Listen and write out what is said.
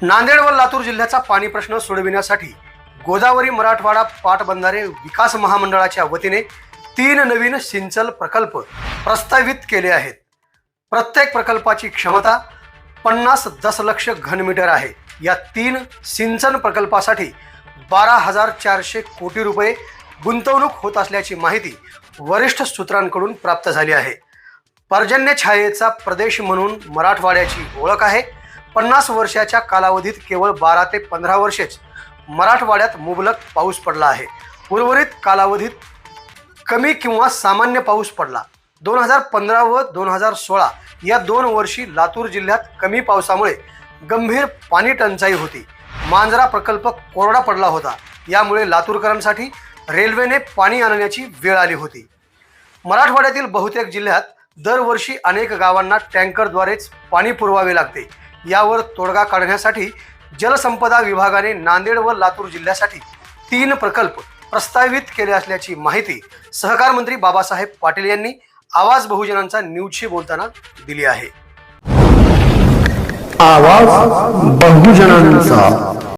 नांदेड व लातूर जिल्ह्याचा पाणी प्रश्न सोडविण्यासाठी गोदावरी मराठवाडा पाटबंधारे विकास महामंडळाच्या वतीने 3 नवीन सिंचन प्रकल्प प्रस्तावित केले आहेत। प्रत्येक प्रकल्पाची क्षमता 50 दशलक्ष घनमीटर आहे। या 3 सिंचन प्रकल्पासाठी 12,400 कोटी रुपये गुंतवणूक होत असल्याची माहिती वरिष्ठ सूत्रांकडून प्राप्त झाली आहे। पर्जन्य छायेचा प्रदेश म्हणून मराठवाड्याची ओळख आहे। 50 वर्षाच्या कालावधीत केवळ 12 ते 15 वर्षेच मराठवाड्यात मुबलक पाऊस पडला आहे। उर्वरित कालावधीत कमी किंवा सामान्य पाऊस पडला। 2015 व 2016 या 2 वर्षी लातूर जिल्ह्यात कमी पावसामुळे गंभीर पाणी टंचाई होती। मांजरा प्रकल्प कोरडा पडला होता। यामुळे लातूरकरांसाठी रेल्वेने पाणी आणण्याची वेळ आली होती। मराठवाड्यातील बहुतेक जिल्ह्यात दरवर्षी अनेक गावांना टँकरद्वारेच पाणी पुरवावे लागते। यावर तोडगा काढण्यासाठी जलसंपदा विभागाने नांदेड व लातूर जिल्ह्यासाठी 3 प्रकल्प प्रस्तावित केले असल्याची माहिती सहकार मंत्री बाबासाहेब पाटील यांनी आवाज बहुजनांचा न्यूजशी बोलताना दिली आहे। आवाज बहुजनांचा।